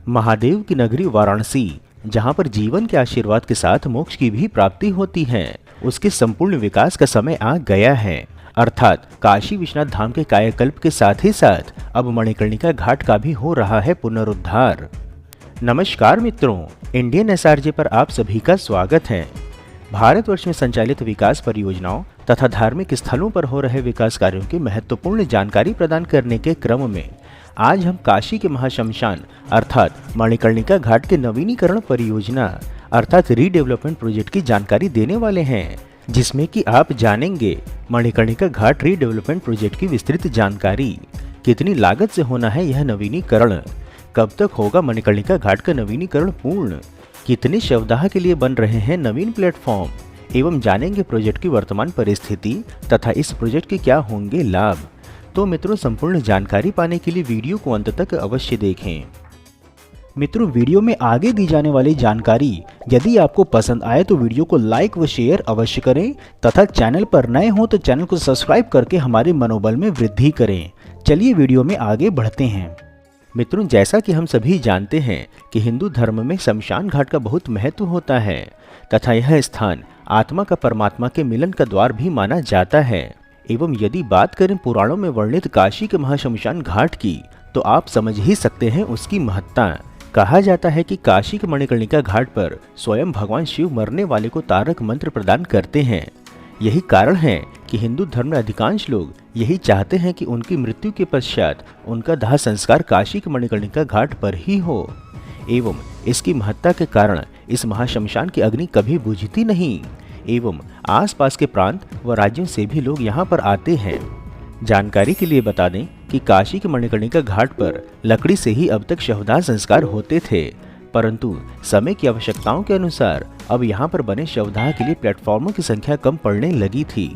महादेव की नगरी वाराणसी, जहां पर जीवन के आशीर्वाद के साथ मोक्ष की भी प्राप्ति होती है, उसके संपूर्ण विकास का समय आ गया है। अर्थात काशी विश्वनाथ धाम के कायाकल्प के साथ ही साथ अब मणिकर्णिका घाट का भी हो रहा है पुनरुद्धार। नमस्कार मित्रों, इंडियन एसआरजे पर आप सभी का स्वागत है। भारतवर्ष में संचालित विकास परियोजनाओं तथा धार्मिक स्थलों पर हो रहे विकास कार्यों की महत्वपूर्ण जानकारी प्रदान करने के क्रम में आज हम काशी के महाश्मशान अर्थात मणिकर्णिका घाट के नवीनीकरण परियोजना अर्थात रीडेवलपमेंट प्रोजेक्ट की जानकारी देने वाले हैं, जिसमें कि आप जानेंगे मणिकर्णिका घाट रीडेवलपमेंट प्रोजेक्ट की विस्तृत जानकारी, कितनी लागत से होना है यह नवीनीकरण, कब तक होगा मणिकर्णिका घाट का नवीनीकरण पूर्ण, कितने शवदाह के लिए बन रहे हैं नवीन प्लेटफॉर्म, एवं जानेंगे प्रोजेक्ट की वर्तमान परिस्थिति तथा इस प्रोजेक्ट के क्या होंगे लाभ। तो मित्रों, संपूर्ण जानकारी पाने के लिए वीडियो को अंत तक अवश्य देखें। मित्रों, वीडियो में आगे दी जाने वाली जानकारी यदि आपको पसंद आए तो वीडियो को लाइक व शेयर अवश्य करें तथा चैनल पर नए हो तो चैनल को सब्सक्राइब करके हमारे मनोबल में वृद्धि करें। चलिए वीडियो में आगे बढ़ते हैं। मित्रों, जैसा कि हम सभी जानते हैं कि हिंदू धर्म में शमशान घाट का बहुत महत्व होता है तथा यह स्थान आत्मा का परमात्मा के मिलन का द्वार भी माना जाता है। एवं यदि बात करें पुराणों में वर्णित काशी के महाश्मशान घाट की, तो आप समझ ही सकते हैं उसकी महत्ता। कहा जाता है कि काशी के मणिकर्णिका घाट पर स्वयं भगवान शिव मरने वाले को तारक मंत्र प्रदान करते हैं। यही कारण है कि हिंदू धर्म में अधिकांश लोग यही चाहते हैं कि उनकी मृत्यु के पश्चात उनका दाह संस्कार काशी के मणिकर्णिका घाट पर ही हो। एवं इसकी महत्ता के कारण इस महाश्मशान की अग्नि कभी बुझती नहीं एवं आसपास के प्रांत व राज्यों से भी लोग यहाँ पर आते हैं। जानकारी के लिए बता दें कि काशी के मणिकर्णिका घाट पर लकड़ी से ही अब तक शवदाह संस्कार होते थे, परंतु समय की आवश्यकताओं के अनुसार अब यहाँ पर बने शवदाह के लिए प्लेटफॉर्मों की संख्या कम पड़ने लगी थी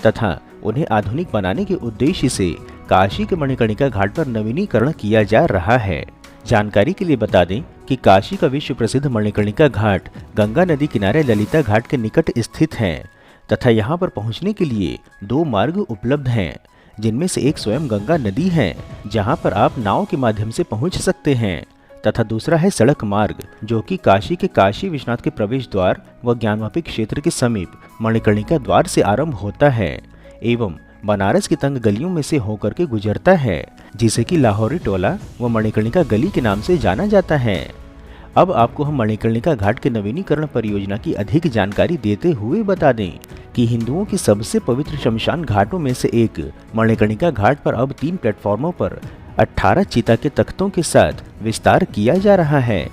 तथा उन्हें आधुनिक बनाने के उद्देश्य से काशी के मणिकर्णिका घाट पर नवीनीकरण किया जा रहा है। जानकारी के लिए बता दें कि काशी का विश्व प्रसिद्ध मणिकर्णिका घाट गंगा नदी किनारे ललिता घाट के निकट स्थित है तथा यहाँ पर पहुँचने के लिए दो मार्ग उपलब्ध हैं, जिनमें से एक स्वयं गंगा नदी है जहाँ पर आप नाव के माध्यम से पहुँच सकते हैं तथा दूसरा है सड़क मार्ग, जो कि काशी के काशी विश्वनाथ के प्रवेश द्वार व ज्ञानवापी क्षेत्र के समीप मणिकर्णिका द्वार से आरंभ होता है एवं बनारस की तंग गलियों में से होकर के गुजरता है, जिसे कि लाहौरी टोला व मणिकर्णिका गली के नाम से जाना जाता है। अब आपको हम मणिकर्णिका घाट के नवीनीकरण परियोजना की अधिक जानकारी देते हुए बता दें कि हिंदुओं की सबसे पवित्र शमशान घाटों में से एक मणिकर्णिका घाट पर अब 3 प्लेटफॉर्मों पर 18 चिता के तख्तों के साथ विस्तार किया जा रहा है,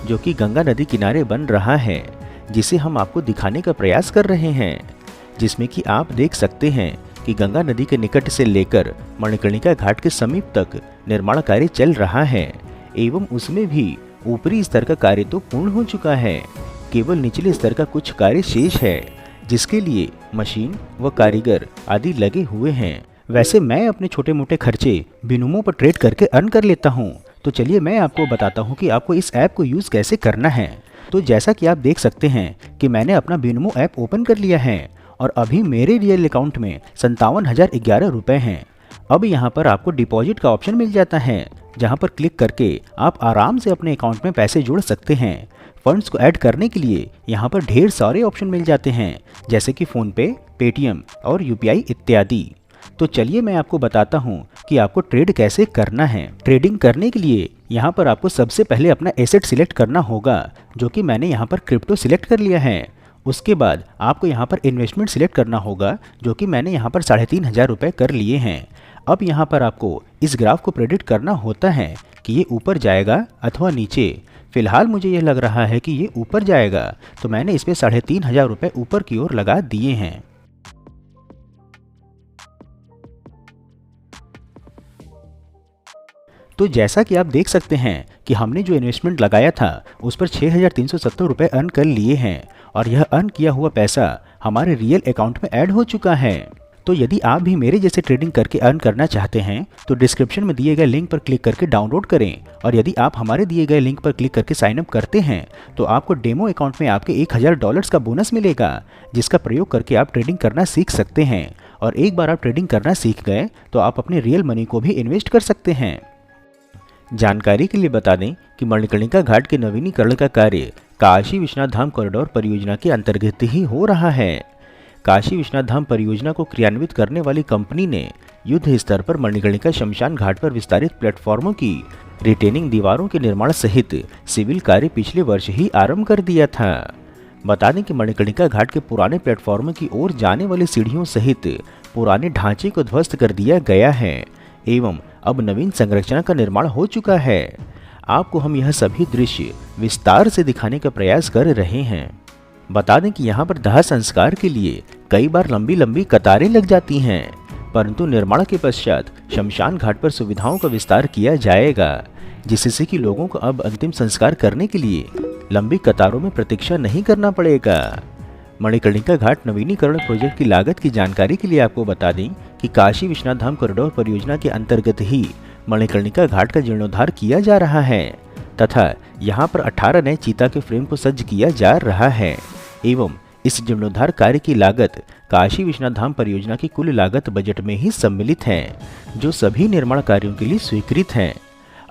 जो कि गंगा नदी किनारे बन रहा है, जिसे हम आपको दिखाने का प्रयास कर रहे हैं, जिसमें कि आप देख सकते हैं कि गंगा नदी के निकट से लेकर मणिकर्णिका घाट के समीप तक निर्माण कार्य चल रहा है एवं उसमें भी ऊपरी स्तर का कार्य तो पूर्ण हो चुका है, केवल निचले स्तर का कुछ कार्य शेष है, जिसके लिए मशीन व कारीगर आदि लगे हुए हैं। वैसे मैं अपने छोटे मोटे खर्चे बिनुमों पर ट्रेड करके अर्न कर लेता हूँ, तो चलिए मैं आपको बताता हूँ कि आपको इस ऐप को यूज़ कैसे करना है। तो जैसा कि आप देख सकते हैं कि मैंने अपना बिनुमो ऐप ओपन कर लिया है और अभी मेरे रियल अकाउंट में 57,011 रुपये हैं। अब यहाँ पर आपको डिपॉजिट का ऑप्शन मिल जाता है, जहाँ पर क्लिक करके आप आराम से अपने अकाउंट में पैसे जोड़ सकते हैं। फंड्स को ऐड करने के लिए यहाँ पर ढेर सारे ऑप्शन मिल जाते हैं, जैसे कि फ़ोनपे, पेटीएम और यूपीआई इत्यादि। तो चलिए मैं आपको बताता हूँ कि आपको ट्रेड कैसे करना है। ट्रेडिंग करने के लिए यहाँ पर आपको सबसे पहले अपना एसेट सिलेक्ट करना होगा, जो कि मैंने यहाँ पर क्रिप्टो सिलेक्ट कर लिया है। उसके बाद आपको यहाँ पर इन्वेस्टमेंट सिलेक्ट करना होगा, जो कि मैंने यहाँ पर 3,500 रुपये कर लिए हैं। अब यहाँ पर आपको इस ग्राफ को प्रेडिक्ट करना होता है कि ये ऊपर जाएगा अथवा नीचे। फिलहाल मुझे ये लग रहा है कि ये ऊपर जाएगा, तो मैंने इस पर 3,500 रुपये ऊपर की ओर लगा दिए हैं। तो जैसा कि आप देख सकते हैं कि हमने जो इन्वेस्टमेंट लगाया था उस पर 6,370 रुपये अर्न कर लिए हैं और यह अर्न किया हुआ पैसा हमारे रियल अकाउंट में ऐड हो चुका है। तो यदि आप भी मेरे जैसे ट्रेडिंग करके अर्न करना चाहते हैं तो डिस्क्रिप्शन में दिए गए लिंक पर क्लिक करके डाउनलोड करें, और यदि आप हमारे दिए गए लिंक पर क्लिक करके साइन अप करते हैं तो आपको डेमो अकाउंट में आपके $1,000 का बोनस मिलेगा, जिसका प्रयोग करके आप ट्रेडिंग करना सीख सकते हैं। और एक बार आप ट्रेडिंग करना सीख गए तो आप अपने रियल मनी को भी इन्वेस्ट कर सकते हैं। जानकारी के लिए बता दें कि मणिकर्णिका घाट के नवीनीकरण का कार्य काशी विश्वनाथ धाम कॉरिडोर परियोजना के अंतर्गत ही हो रहा है। काशी विश्वनाथ धाम परियोजना को क्रियान्वित करने वाली कंपनी ने युद्ध स्तर पर मणिकर्णिका शमशान घाट पर विस्तारित प्लेटफॉर्मों की रिटेनिंग दीवारों के निर्माण सहित सिविल कार्य पिछले वर्ष ही आरंभ कर दिया था। बता दें कि मणिकर्णिका घाट के पुराने प्लेटफॉर्मों की ओर जाने वाली सीढ़ियों सहित पुराने ढांचे को ध्वस्त कर दिया गया है एवं अब नवीन संरचना का निर्माण हो चुका है। आपको हम यह सभी दृश्य विस्तार से दिखाने का प्रयास कर रहे हैं। बता दें कि यहाँ पर दाह संस्कार के लिए कई बार लंबी लंबी कतारें लग जाती हैं, परंतु निर्माण के पश्चात शमशान घाट पर सुविधाओं का विस्तार किया जाएगा, जिससे कि लोगों को अब अंतिम संस्कार करने के लिए लंबी कतारों में प्रतीक्षा नहीं करना पड़ेगा। मणिकर्णिका घाट नवीनीकरण प्रोजेक्ट की लागत की जानकारी के लिए आपको बता दें कि काशी विश्वनाथ धाम कॉरिडोर परियोजना के अंतर्गत ही मणिकर्णिका घाट का जीर्णोद्धार किया जा रहा है तथा यहाँ पर 18 नए चीता के फ्रेम को सज्ज किया जा रहा है एवं इस जीर्णोद्धार कार्य की लागत काशी विश्वनाथ धाम परियोजना की कुल लागत बजट में ही सम्मिलित है, जो सभी निर्माण कार्यों के लिए स्वीकृत है।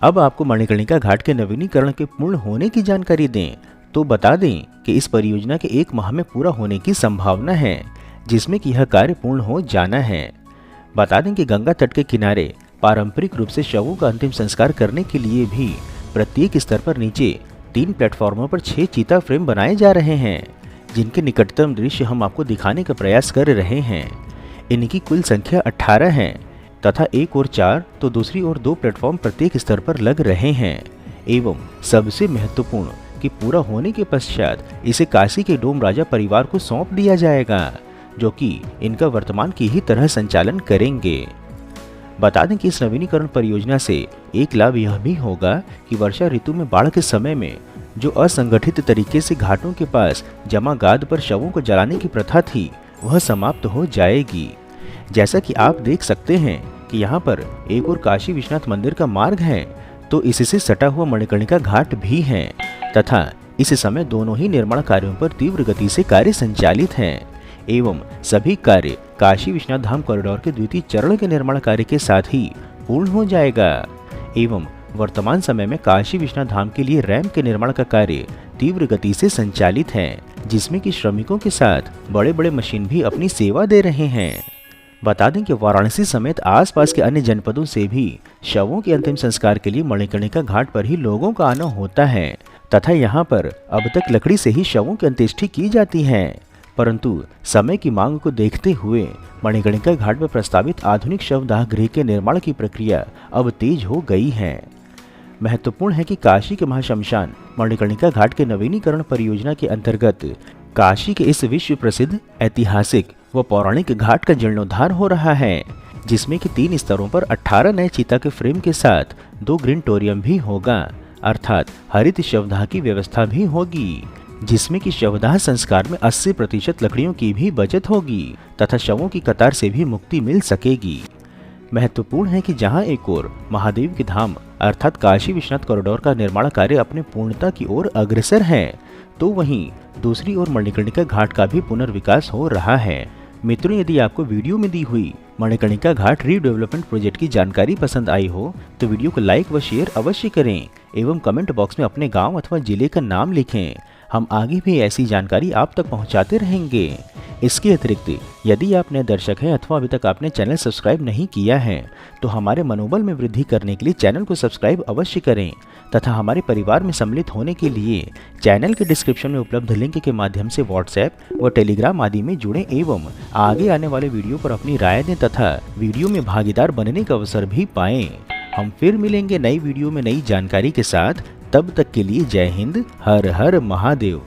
अब आपको मणिकर्णिका घाट के नवीनीकरण के पूर्ण होने की जानकारी दें तो बता दें कि इस परियोजना के 1 माह में पूरा होने की संभावना है, जिसमें कि यह कार्य पूर्ण हो जाना है। बता दें कि गंगा तट के किनारे पारंपरिक रूप से शवों का अंतिम संस्कार करने के लिए भी प्रत्येक स्तर पर नीचे 3 प्लेटफॉर्मों पर 6 चीता फ्रेम बनाए जा रहे हैं, जिनके निकटतम दृश्य हम आपको दिखाने का प्रयास कर रहे हैं। इनकी कुल संख्या 18 है तथा एक और 4 तो दूसरी ओर 2 प्लेटफॉर्म प्रत्येक स्तर पर लग रहे हैं एवं सबसे महत्वपूर्ण कि पूरा होने के पश्चात इसे काशी के डोम राजा परिवार को सौंप दिया जाएगा, जो कि इनका वर्तमान की ही तरह संचालन करेंगे। बता दें कि इस नवीनीकरण परियोजना से एक लाभ यह भी होगा कि वर्षा ऋतु में बाढ़ के समय में जो असंगठित तरीके से घाटों के पास जमा गाद पर शवों को जलाने की प्रथा थी वह समाप्त हो जाएगी। जैसा कि आप देख सकते हैं कि यहाँ पर एक और काशी विश्वनाथ मंदिर का मार्ग है तो इससे सटा हुआ मणिकर्णिका घाट भी है तथा इस समय दोनों ही निर्माण कार्यों पर तीव्र गति से कार्य संचालित हैं एवं सभी कार्य काशी विश्वनाथ धाम कॉरिडोर के द्वितीय चरण के निर्माण कार्य के साथ ही पूर्ण हो जाएगा एवं वर्तमान समय में काशी विश्वनाथ धाम के लिए रैंप के निर्माण का कार्य तीव्र गति से संचालित है, जिसमें कि श्रमिकों के साथ बड़े बड़े मशीन भी अपनी सेवा दे रहे हैं। बता दें कि वाराणसी समेत आसपास के अन्य जनपदों से भी शवों के अंतिम संस्कार के लिए मणिकर्णिका घाट पर ही लोगों का आना होता है तथा यहाँ पर अब तक लकड़ी से ही शवों की अंत्येष्टि की जाती है, परंतु समय की मांग को देखते हुए मणिकर्णिका घाट पर प्रस्तावित आधुनिक शवदाह गृह के निर्माण की प्रक्रिया अब तेज हो गई है। महत्वपूर्ण है कि काशी के महाशमशान मणिकर्णिका घाट के नवीनीकरण परियोजना के अंतर्गत काशी के इस विश्व प्रसिद्ध ऐतिहासिक व पौराणिक घाट का जीर्णोद्धार हो रहा है, जिसमें कि 3 स्तरों पर 18 नए चीता के फ्रेम के साथ 2 ग्रीनटोरियम भी होगा, अर्थात हरित शवदाह की व्यवस्था भी होगी, जिसमें कि शवदाह संस्कार में 80% लकड़ियों की भी बचत होगी तथा शवों की कतार से भी मुक्ति मिल सकेगी। महत्वपूर्ण है कि जहां एक ओर महादेव के धाम अर्थात काशी विश्वनाथ कॉरिडोर का निर्माण कार्य अपने पूर्णता की ओर अग्रसर है, तो वहीं दूसरी ओर मणिकर्णिका घाट का भी पुनर्विकास हो रहा है। मित्रों, यदि आपको वीडियो में दी हुई मणिकर्णिका घाट रीडेवलपमेंट प्रोजेक्ट की जानकारी पसंद आई हो तो वीडियो को लाइक व शेयर अवश्य करें एवं कमेंट बॉक्स में अपने गांव अथवा जिले का नाम लिखें। हम आगे भी ऐसी जानकारी आप तक पहुंचाते रहेंगे। इसके अतिरिक्त यदि आप नए दर्शक हैं अथवा अभी तक आपने चैनल सब्सक्राइब नहीं किया है तो हमारे मनोबल में वृद्धि करने के लिए चैनल को सब्सक्राइब अवश्य करें तथा हमारे परिवार में सम्मिलित होने के लिए चैनल के डिस्क्रिप्शन में उपलब्ध लिंक के माध्यम से व्हाट्सएप व टेलीग्राम आदि में जुड़ें एवं आगे आने वाले वीडियो पर अपनी राय दें तथा वीडियो में भागीदार बनने का अवसर भी पाएं। हम फिर मिलेंगे नई वीडियो में नई जानकारी के साथ। तब तक के लिए जय हिंद, हर हर महादेव।